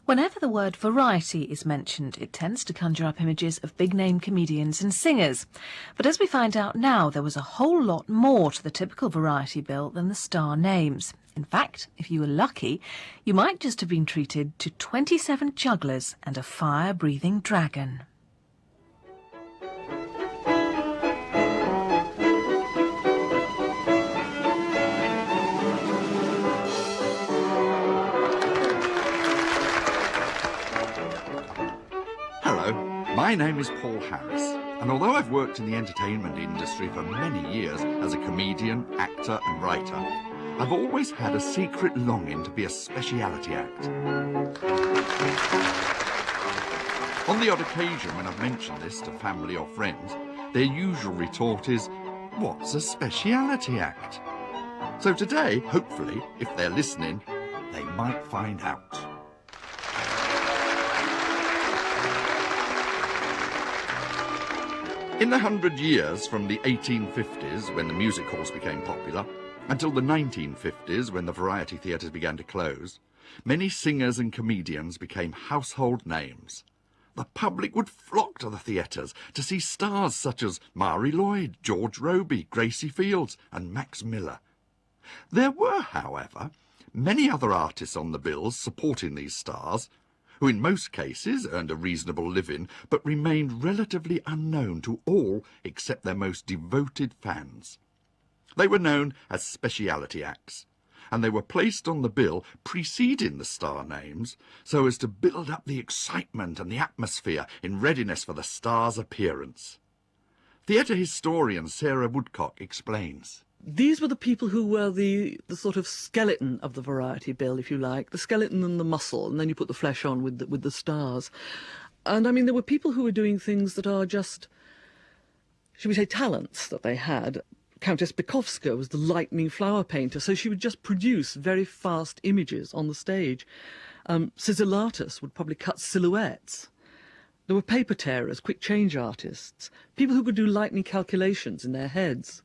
Whenever the word variety is mentioned, it tends to conjure up images of big-name comedians and singers. But as we find out now, there was a whole lot more to the typical variety bill than the star names. In fact, if you were lucky, you might just have been treated to 27 jugglers and a fire-breathing dragon. My name is Paul Harris, and although I've worked in the entertainment industry for many years as a comedian, actor and writer, I've always had a secret longing to be a speciality act. On the odd occasion when I've mentioned this to family or friends, their usual retort is, "What's a speciality act?" So today, hopefully, if they're listening, they might find out. In the 100 years from the 1850s, when the music halls became popular, until the 1950s, when the variety theatres began to close, many singers and comedians became household names. The public would flock to the theatres to see stars such as Mari Lloyd, George Robey, Gracie Fields and Max Miller. There were, however, many other artists on the bills supporting these stars, who in most cases earned a reasonable living but remained relatively unknown to all except their most devoted fans. They were known as speciality acts, and they were placed on the bill preceding the star names so as to build up the excitement and the atmosphere in readiness for the star's appearance. Theatre historian Sarah Woodcock explains. These were the people who were the sort of skeleton of the variety bill, if you like, the skeleton and the muscle, and then you put the flesh on with the stars. And I mean, there were people who were doing things that are just, should we say, talents that they had. Countess Bykowska was the lightning flower painter, so she would just produce very fast images on the stage. Scissolatus would probably cut silhouettes. There were paper tearers, quick change artists, people who could do lightning calculations in their heads.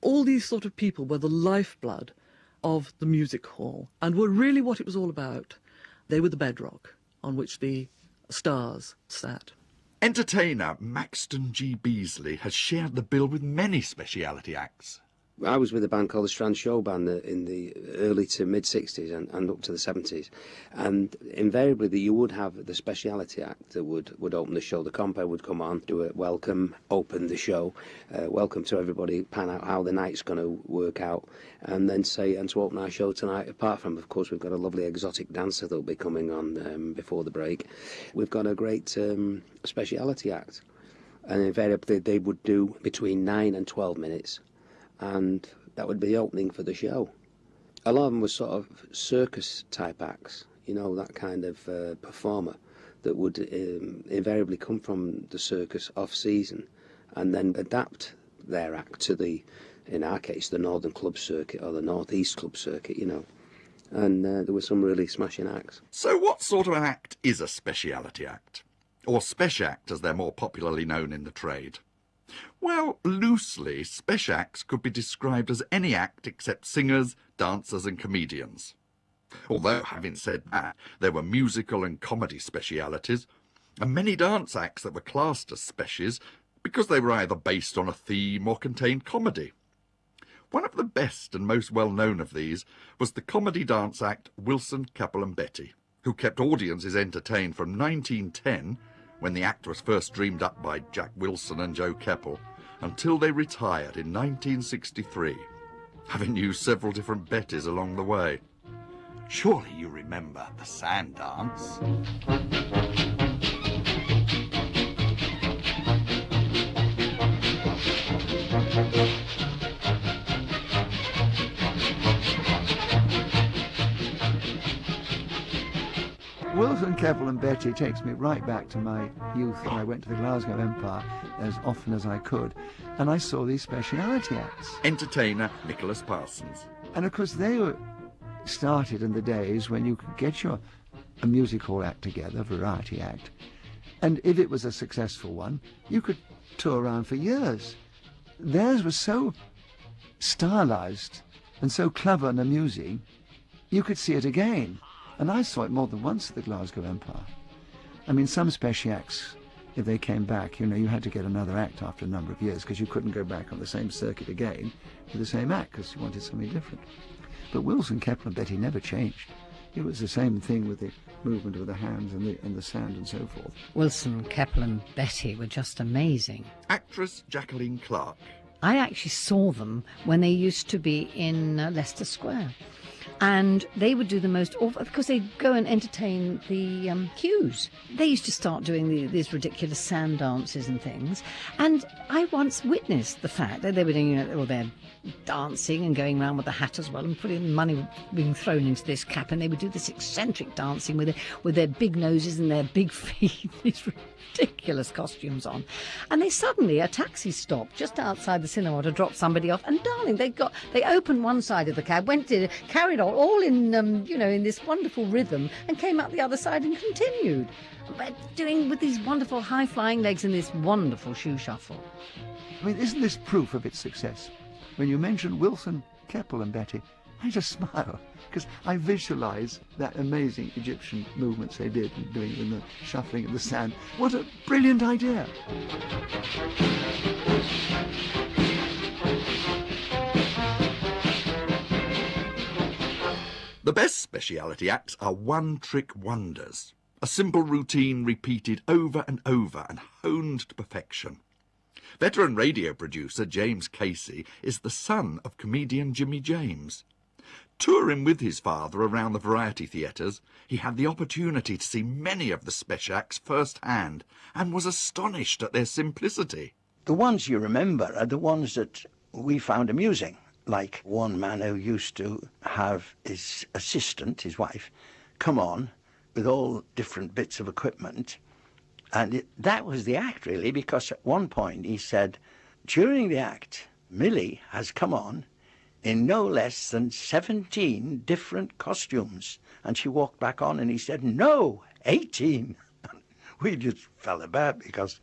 All these sort of people were the lifeblood of the music hall and were really what it was all about. They were the bedrock on which the stars sat. Entertainer Maxton G. Beasley has shared the bill with many speciality acts. I was with a band called the Strand Show Band in the early to mid-60s and up to the 70s. And invariably you would have the speciality act that would open the show. The compere would come on, do a welcome, open the show, welcome to everybody, pan out how the night's going to work out, and then say, and to open our show tonight, apart from, of course, we've got a lovely exotic dancer that will be coming on before the break, we've got a great speciality act. And invariably they would do between 9 and 12 minutes. And that would be the opening for the show. A lot of them were sort of circus-type acts, you know, that kind of performer that would invariably come from the circus off-season and then adapt their act to the, in our case, the Northern Club Circuit or the North East Club Circuit, you know. And there were some really smashing acts. So what sort of an act is a speciality act? Or spesh act, as they're more popularly known in the trade? Well, loosely, spesh acts could be described as any act except singers, dancers and comedians. Although, having said that, there were musical and comedy specialities, and many dance acts that were classed as speshes because they were either based on a theme or contained comedy. One of the best and most well-known of these was the comedy dance act Wilson, Keppel and Betty, who kept audiences entertained from 1910, when the act was first dreamed up by Jack Wilson and Joe Keppel, until they retired in 1963, having used several different Bettys along the way. Surely you remember the sand dance? Wilson, Keppel and Betty takes me right back to my youth when I went to the Glasgow Empire as often as I could, and I saw these speciality acts. Entertainer Nicholas Parsons. And of course they were started in the days when you could get a music hall act together, a variety act, and if it was a successful one, you could tour around for years. Theirs was so stylized and so clever and amusing, you could see it again. And I saw it more than once at the Glasgow Empire. I mean, some spesh acts, if they came back, you know, you had to get another act after a number of years because you couldn't go back on the same circuit again with the same act because you wanted something different. But Wilson, Keppel and Betty never changed. It was the same thing with the movement of the hands and the sound and so forth. Wilson, Keppel and Betty were just amazing. Actress Jacqueline Clark. I actually saw them when they used to be in Leicester Square. And they would do the most awful, because they'd go and entertain the queues. They used to start doing these ridiculous sand dances and things. And I once witnessed the fact that they were doing, you know, all their dancing and going around with the hat as well and putting money being thrown into this cap. And they would do this eccentric dancing with their big noses and their big feet, these ridiculous costumes on. And they suddenly, a taxi stopped just outside the cinema to drop somebody off. And darling, they opened one side of the cab, carried on, all in, in this wonderful rhythm, and came out the other side and continued. But doing with these wonderful high-flying legs and this wonderful shoe shuffle. I mean, isn't this proof of its success? When you mention Wilson, Keppel and Betty, I just smile, because I visualise that amazing Egyptian movements they did, doing in the shuffling of the sand. What a brilliant idea! The best speciality acts are one-trick wonders, a simple routine repeated over and over and honed to perfection. Veteran radio producer James Casey is the son of comedian Jimmy James. Touring with his father around the variety theatres, he had the opportunity to see many of the spesh acts firsthand and was astonished at their simplicity. The ones you remember are the ones that we found amusing, like one man who used to have his assistant, his wife, come on with all different bits of equipment. And that was the act, really, because at one point he said, during the act, Millie has come on in no less than 17 different costumes. And she walked back on and he said, no, 18. We just fell about because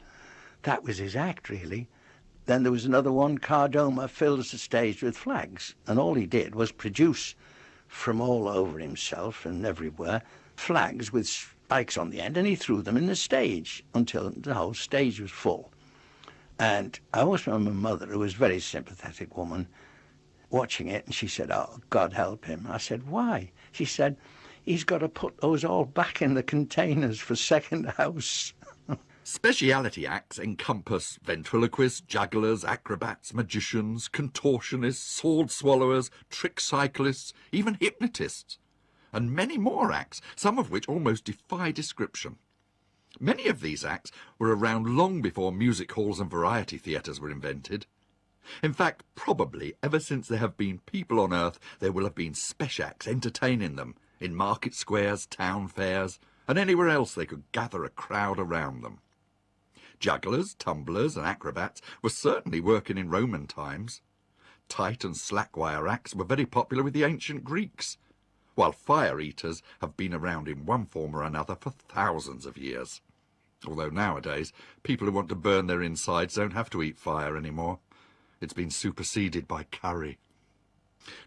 that was his act, really. Then there was another one, Cardoma fills the stage with flags. And all he did was produce from all over himself and everywhere flags with spikes on the end, and he threw them in the stage until the whole stage was full. And I always remember my mother, who was a very sympathetic woman, watching it, and she said, oh, God help him. I said, why? She said, he's got to put those all back in the containers for second house. Speciality acts encompass ventriloquists, jugglers, acrobats, magicians, contortionists, sword swallowers, trick cyclists, even hypnotists, and many more acts, some of which almost defy description. Many of these acts were around long before music halls and variety theatres were invented. In fact, probably ever since there have been people on earth, there will have been spesh acts entertaining them in market squares, town fairs, and anywhere else they could gather a crowd around them. Jugglers, tumblers and acrobats were certainly working in Roman times. Tight and slack wire acts were very popular with the ancient Greeks, while fire eaters have been around in one form or another for thousands of years. Although nowadays, people who want to burn their insides don't have to eat fire anymore. It's been superseded by curry.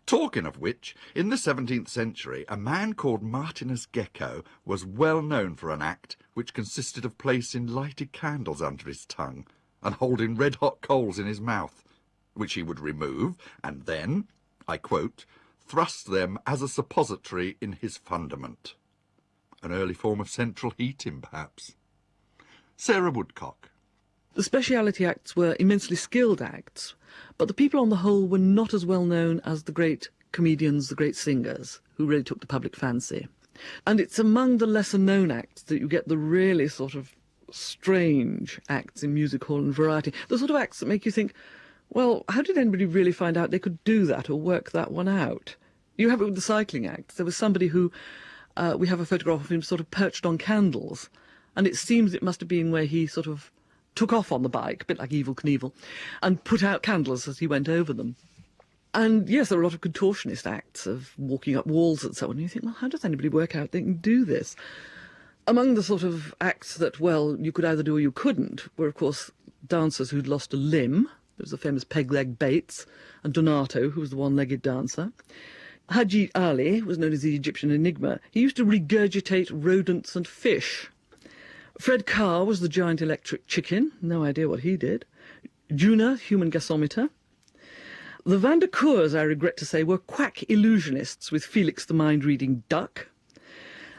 Talking of which, in the 17th century, a man called Martinez Gekko was well known for an act which consisted of placing lighted candles under his tongue and holding red-hot coals in his mouth, which he would remove and then, I quote, thrust them as a suppository in his fundament. An early form of central heating, perhaps. Sarah Woodcock. The speciality acts were immensely skilled acts, but the people on the whole were not as well known as the great comedians, the great singers, who really took the public fancy. And it's among the lesser-known acts that you get the really sort of strange acts in music hall and variety, the sort of acts that make you think, well, how did anybody really find out they could do that or work that one out? You have it with the cycling acts. There was somebody who, we have a photograph of him sort of perched on candles, and it seems it must have been where he sort of took off on the bike, a bit like Evel Knievel, and put out candles as he went over them. And yes, there are a lot of contortionist acts of walking up walls and so on. And you think, well, how does anybody work out they can do this? Among the sort of acts that, well, you could either do or you couldn't were, of course, dancers who'd lost a limb. There was the famous Peg Leg Bates and Donato, who was the one-legged dancer. Haji Ali was known as the Egyptian Enigma. He used to regurgitate rodents and fish. Fred Carr was the giant electric chicken. No idea what he did. Juna, human gasometer. The Van der Koers, I regret to say, were quack illusionists with Felix the mind-reading duck.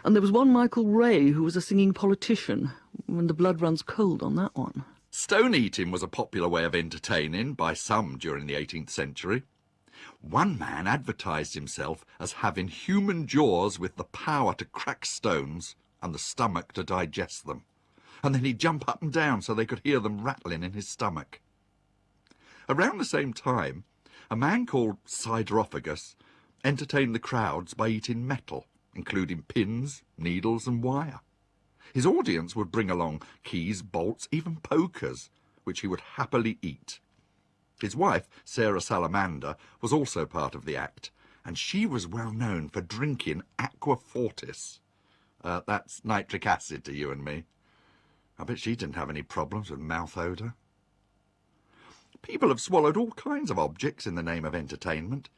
And there was one Michael Ray who was a singing politician. When the blood runs cold on that one. Stone eating was a popular way of entertaining by some during the 18th century. One man advertised himself as having human jaws with the power to crack stones and the stomach to digest them. And then he'd jump up and down so they could hear them rattling in his stomach. Around the same time, a man called Siderophagus entertained the crowds by eating metal, including pins, needles and wire. His audience would bring along keys, bolts, even pokers, which he would happily eat. His wife, Sarah Salamander, was also part of the act, and she was well known for drinking aqua fortis. That's nitric acid to you and me. I bet she didn't have any problems with mouth odour. People have swallowed all kinds of objects in the name of entertainment.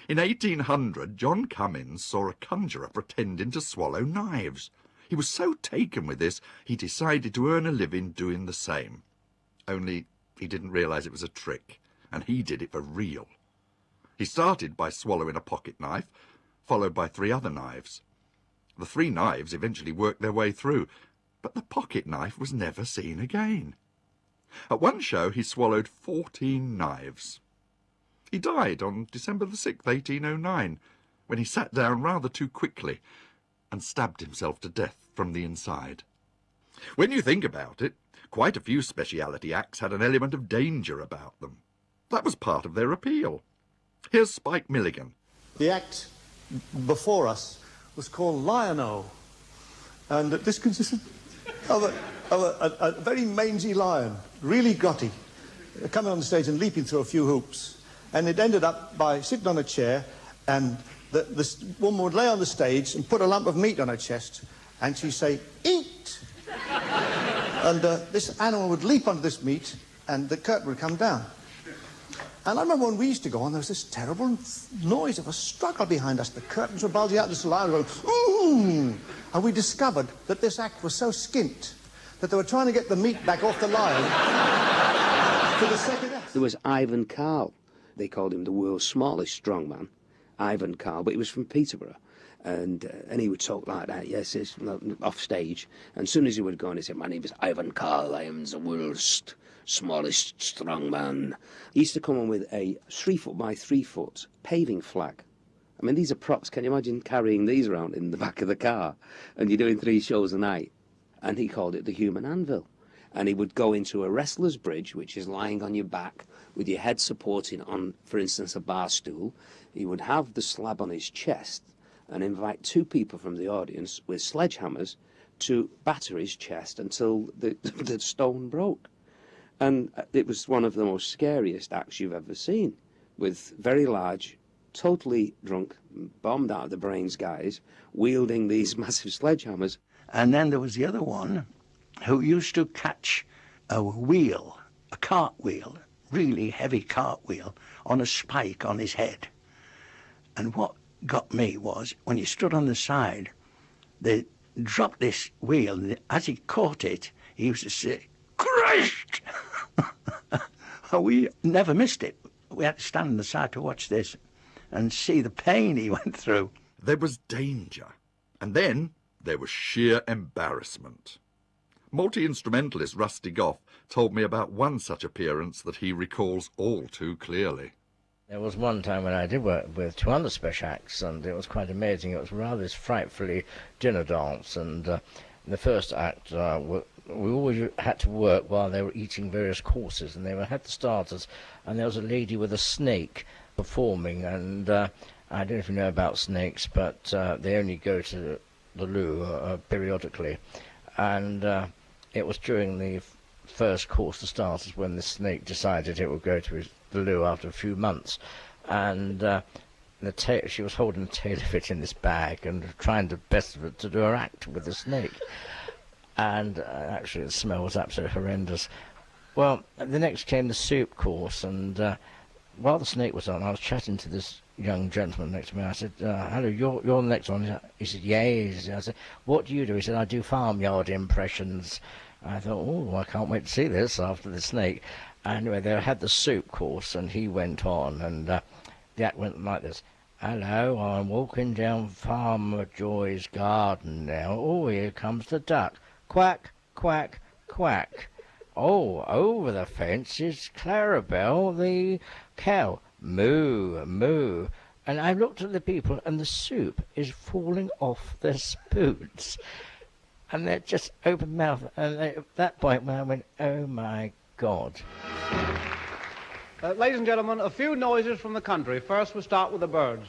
In 1800, John Cummins saw a conjurer pretending to swallow knives. He was so taken with this, he decided to earn a living doing the same. Only he didn't realise it was a trick, and he did it for real. He started by swallowing a pocket knife, followed by 3 other knives. The 3 knives eventually worked their way through, but the pocket knife was never seen again. At one show, he swallowed 14 knives. He died on December the 6th, 1809, when he sat down rather too quickly and stabbed himself to death from the inside. When you think about it, quite a few speciality acts had an element of danger about them. That was part of their appeal. Here's Spike Milligan. The act before us was called Lion-O, and this consisted of a very mangy lion, really grotty, coming on the stage and leaping through a few hoops. And it ended up by sitting on a chair, and this woman would lay on the stage and put a lump of meat on her chest, and she'd say, "Eat!" And this animal would leap onto this meat, and the curtain would come down. And I remember when we used to go on, there was this terrible noise of a struggle behind us. The curtains were bulging out, this lion going, "Ooh!" And we discovered that this act was so skint that they were trying to get the meat back off the lion for the second act. There was Ivan Carl. They called him the world's smallest strongman, Ivan Carl, but he was from Peterborough. And he would talk like that, yes, off stage. And as soon as he would go on, he'd say, "My name is Ivan Carl, I am the world's smallest strongman." He used to come on with a 3 foot by 3 foot paving flag. I mean, these are props. Can you imagine carrying these around in the back of the car? And you're doing 3 shows a night. And he called it the human anvil. And he would go into a wrestler's bridge, which is lying on your back with your head supporting on, for instance, a bar stool. He would have the slab on his chest and invite 2 people from the audience with sledgehammers to batter his chest until the stone broke. And it was one of the most scariest acts you've ever seen, with very large, totally drunk, bombed out of the brains guys wielding these massive sledgehammers. And then there was the other one who used to catch a wheel, a cartwheel, really heavy cartwheel, on a spike on his head. And what got me was, when you stood on the side, they dropped this wheel, and as he caught it, he used to say, "Christ!" We never missed it. We had to stand on the side to watch this and see the pain he went through. There was danger, and then there was sheer embarrassment. Multi-instrumentalist Rusty Goff told me about one such appearance that he recalls all too clearly. There was one time when I did work with 2 other spesh acts, and it was quite amazing. It was rather this frightfully dinner dance, and in the first act we always had to work while they were eating various courses, and they had the starters, and there was a lady with a snake performing, and I don't know if you know about snakes, but they only go to the loo periodically, and it was during the first course, the starters, when the snake decided it would go to the loo after a few months, and she was holding the tail of it in this bag and trying the best of it to do her act with the snake, and actually the smell was absolutely horrendous. Well, the next came the soup course, and while the snake was on, I was chatting to this young gentleman next to me. I said, hello, you're the next one. He said, yes. I said, what do you do? He said, I do farmyard impressions. I thought, oh, I can't wait to see this after the snake. Anyway, they had the soup course, and he went on, and the act went like this. Hello, I'm walking down Farmer Joy's garden now. Oh, here comes the duck. Quack, quack, quack. Oh, over the fence is Clarabelle the cow. Moo, moo. And I looked at the people, and the soup is falling off their spoons. And they're just open mouth. And at that point, when I went, oh, my God. Ladies and gentlemen, a few noises from the country. First, we'll start with the birds.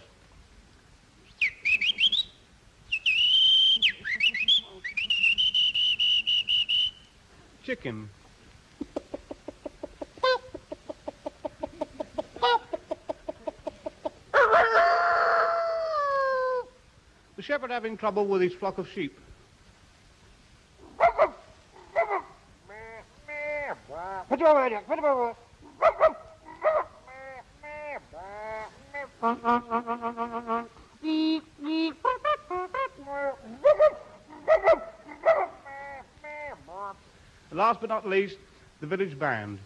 Chicken. The shepherd having trouble with his flock of sheep. Last but not least, the village band.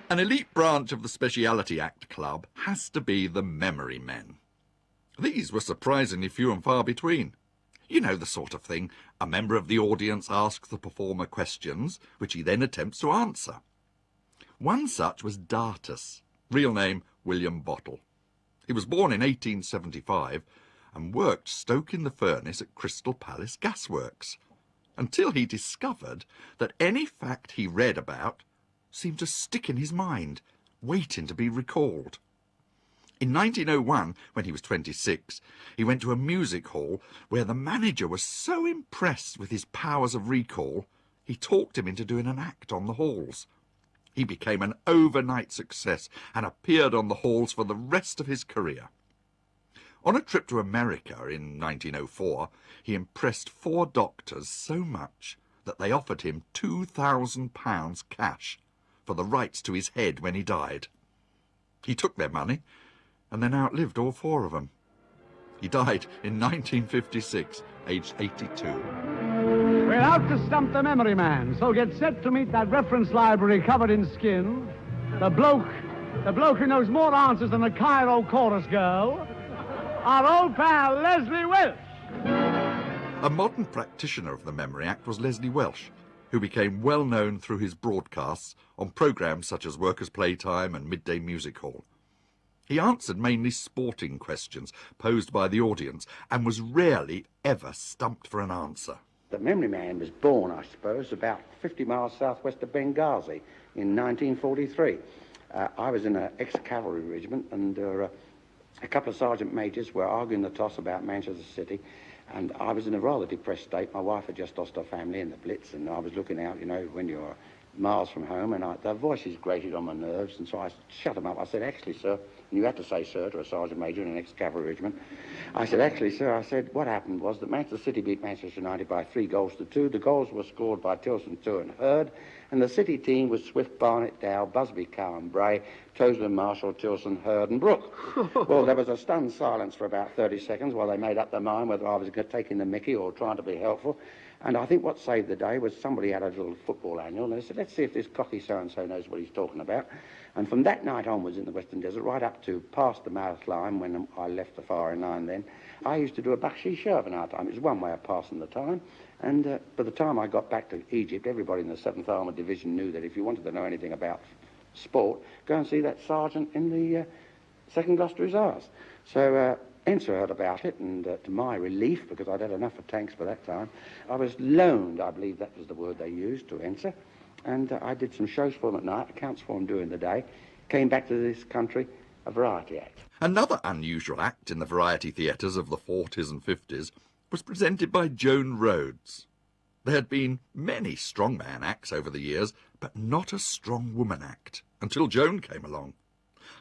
An elite branch of the Speciality Act Club has to be the memory men. These were surprisingly few and far between. You know the sort of thing. A member of the audience asks the performer questions, which he then attempts to answer. One such was Dartus, real name William Bottle. He was born in 1875 and worked stoking the furnace at Crystal Palace Gasworks, until he discovered that any fact he read about seemed to stick in his mind, waiting to be recalled. In 1901, when he was 26, he went to a music hall where the manager was so impressed with his powers of recall, he talked him into doing an act on the halls. He became an overnight success and appeared on the halls for the rest of his career. On a trip to America in 1904, he impressed 4 doctors so much that they offered him £2,000 cash for the rights to his head when he died. He took their money and then outlived all 4 of them. He died in 1956, aged 82. We're out to stump the memory man, so get set to meet that reference library covered in skin. The bloke who knows more answers than a Cairo chorus girl. Our old pal, Leslie Welsh. A modern practitioner of the Memory Act was Leslie Welsh, who became well known through his broadcasts on programmes such as Workers' Playtime and Midday Music Hall. He answered mainly sporting questions posed by the audience and was rarely ever stumped for an answer. The Memory Man was born, I suppose, about 50 miles southwest of Benghazi in 1943. I was in an ex-cavalry regiment, and a couple of sergeant majors were arguing the toss about Manchester City, and I was in a rather depressed state. My wife had just lost her family in the Blitz, and I was looking out, you know, when you're miles from home, and their voices grated on my nerves, and so I shut them up. I said, actually, sir, and you had to say sir to a sergeant major in an ex-cavalry regiment. I said, actually, sir, I said, what happened was that Manchester City beat Manchester United by 3-2. The goals were scored by Tilson, Two and Hurd, and the City team was Swift, Barnett, Dow, Busby, Cowan, Bray, Toseland, Marshall, Tilson, Hurd and Brooke. Well, there was a stunned silence for about 30 seconds while they made up their mind whether I was taking the mickey or trying to be helpful. And I think what saved the day was somebody had a little football annual, and they said, let's see if this cocky so-and-so knows what he's talking about. And from that night onwards in the Western Desert, right up to past the Mouth Line, when I left the firing line then, I used to do a bakshish of an hour time. It was one way of passing the time. And by the time I got back to Egypt, everybody in the 7th Armoured Division knew that if you wanted to know anything about sport, go and see that sergeant in the 2nd Gloucester Hussars. So Enser heard about it, and to my relief, because I'd had enough of tanks by that time, I was loaned, I believe that was the word they used, to Enser, and I did some shows for them at night, accounts for them during the day, came back to this country, a variety act. Another unusual act in the variety theatres of the 40s and 50s was presented by Joan Rhodes. There had been many strongman acts over the years, but not a strong woman act, until Joan came along.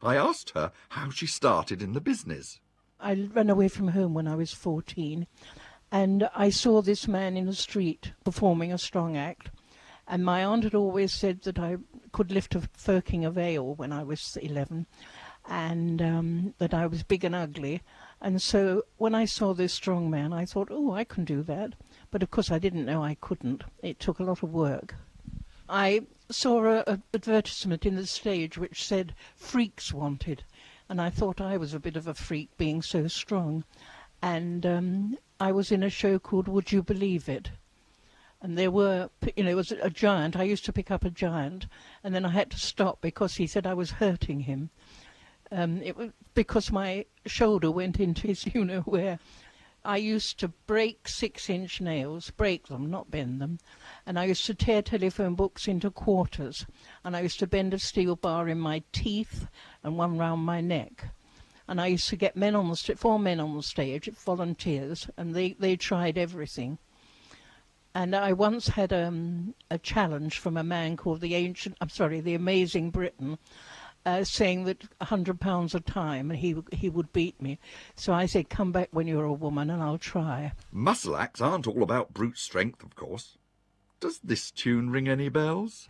I asked her how she started in the business. I ran away from home when I was 14, and I saw this man in the street performing a strong act, and my aunt had always said that I could lift a firking of ale when I was 11, and that I was big and ugly. And so when I saw this strong man, I thought, oh, I can do that. But of course I didn't know I couldn't. It took a lot of work. I saw an advertisement in the stage which said freaks wanted, and I thought I was a bit of a freak being so strong. And I was in a show called Would You Believe It? And there were, it was a giant. I used to pick up a giant, and then I had to stop because he said I was hurting him. It was because my shoulder went into his you-know-where. I used to break 6-inch nails, break them, not bend them, and I used to tear telephone books into quarters, and I used to bend a steel bar in my teeth and one round my neck. And I used to get 4 men on the stage, volunteers, and they tried everything. And I once had a challenge from a man called the Amazing Britain, saying that £100 a time and he would beat me. So I said, come back when you're a woman and I'll try. Muscle acts aren't all about brute strength, of course. Does this tune ring any bells?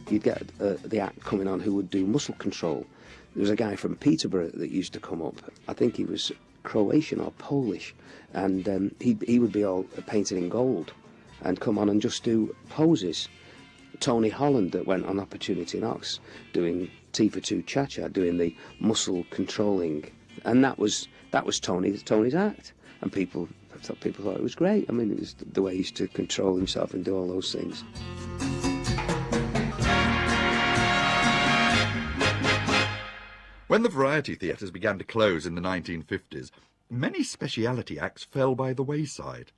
You'd get the act coming on who would do muscle control. There was a guy from Peterborough that used to come up. I think he was Croatian or Polish, and he would be all painted in gold and come on and just do poses. Tony Holland that went on Opportunity Knocks doing T for Two Cha-Cha, doing the muscle controlling, and that was Tony's act, and people thought it was great. I mean, it was the way he used to control himself and do all those things. When the variety theatres began to close in the 1950s, many speciality acts fell by the wayside.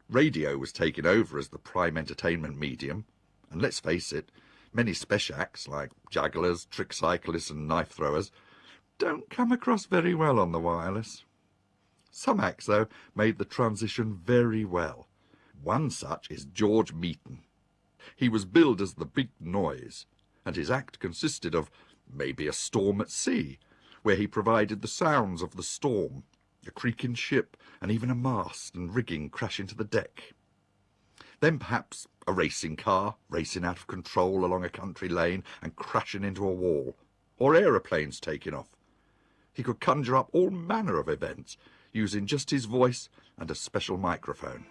Radio was taken over as the prime entertainment medium, and let's face it, many spesh acts like jugglers, trick cyclists and knife throwers don't come across very well on the wireless. Some acts, though, made the transition very well. One such is George Meaton. He was billed as the Big Noise, and his act consisted of maybe a storm at sea, where he provided the sounds of the storm, a creaking ship, and even a mast and rigging crashing to the deck. Then perhaps a racing car racing out of control along a country lane and crashing into a wall, or aeroplanes taking off. He could conjure up all manner of events using just his voice and a special microphone.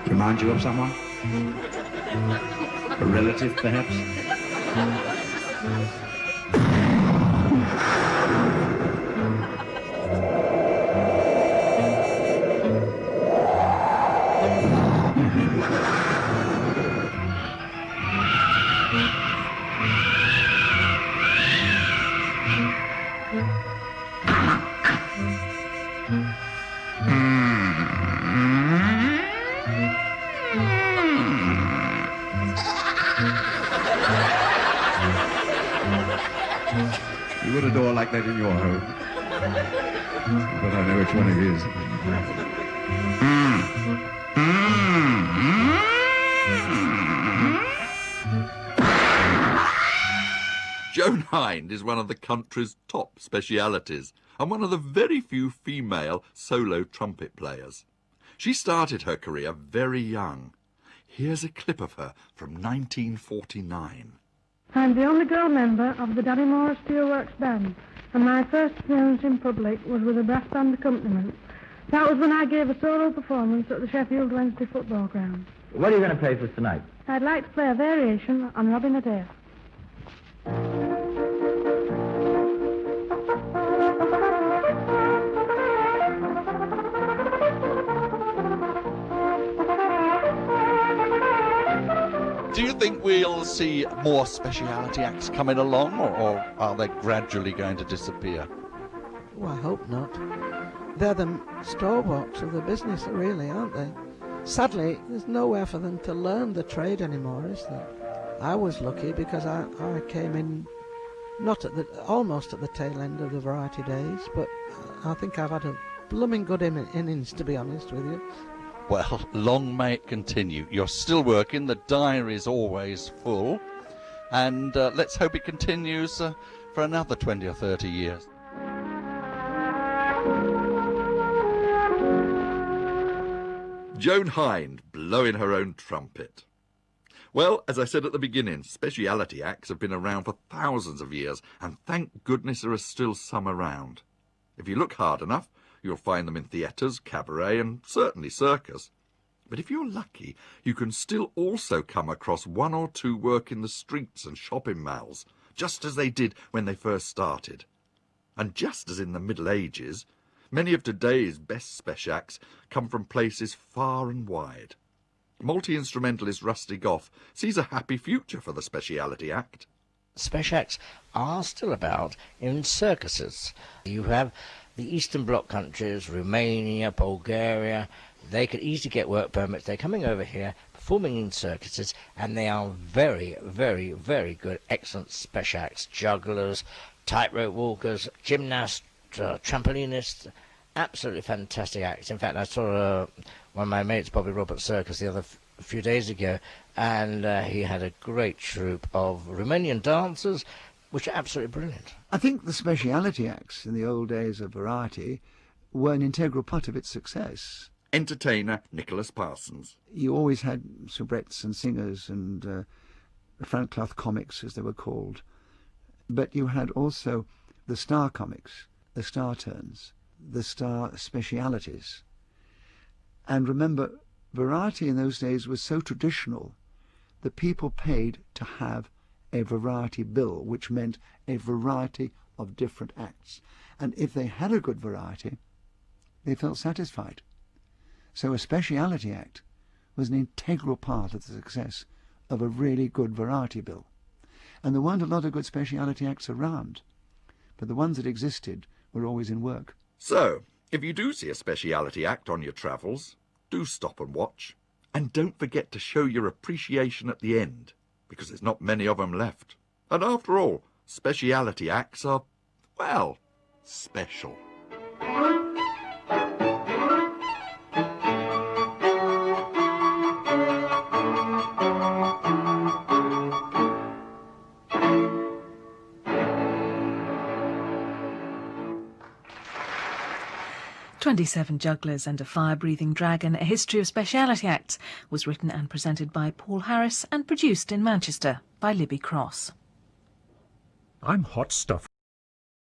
Remind you of someone? A relative, perhaps? You got a door like that in your home. But I know which one it is. Joan Hind is one of the country's top specialities and one of the very few female solo trumpet players. She started her career very young. Here's a clip of her from 1949. I'm the only girl member of the Darrymore Steelworks Band, and my first appearance in public was with a brass band accompaniment. That was when I gave a solo performance at the Sheffield Wednesday football ground. What are you going to play for us tonight? I'd like to play a variation on Robin Adair. Do you think we'll see more speciality acts coming along, or are they gradually going to disappear? Oh, I hope not. They're the stalwarts of the business, really, aren't they? Sadly, there's nowhere for them to learn the trade anymore, is there? I was lucky because I came in almost at the tail end of the variety days, but I think I've had a blooming good innings, to be honest with you. Well, long may it continue. You're still working, the diary's always full, and let's hope it continues for another 20 or 30 years. Joan Hind blowing her own trumpet. Well, as I said at the beginning, speciality acts have been around for thousands of years, and thank goodness there are still some around. If you look hard enough, you'll find them in theatres, cabaret, and certainly circus. But if you're lucky, you can still also come across one or two working the streets and shopping malls, just as they did when they first started. And just as in the Middle Ages, many of today's best spesh acts come from places far and wide. Multi-instrumentalist Rusty Goff sees a happy future for the Speciality Act. Spesh acts are still about in circuses. You have the Eastern Bloc countries, Romania, Bulgaria. They could easily get work permits. They're coming over here, performing in circuses, and they are very, very, very good, excellent spesh acts. Jugglers, tightrope walkers, gymnasts, trampolinists. Absolutely fantastic acts. In fact, I saw one of my mates, Bobby Roberts Circus, the other few days ago, and he had a great troupe of Romanian dancers, which are absolutely brilliant. I think the speciality acts in the old days of variety were an integral part of its success. Entertainer Nicholas Parsons. You always had soubrettes and singers and front cloth comics, as they were called. But you had also the star comics, the star turns, the star specialities. And remember, variety in those days was so traditional that people paid to have a variety bill, which meant a variety of different acts. And if they had a good variety, they felt satisfied. So a speciality act was an integral part of the success of a really good variety bill. And there weren't a lot of good speciality acts around, but the ones that existed were always in work. So, if you do see a speciality act on your travels, do stop and watch. And don't forget to show your appreciation at the end, because there's not many of them left. And after all, speciality acts are, well, special. "27 Jugglers and a Fire-Breathing Dragon, A History of Speciality Acts" was written and presented by Paul Harris and produced in Manchester by Libby Cross. I'm hot stuff.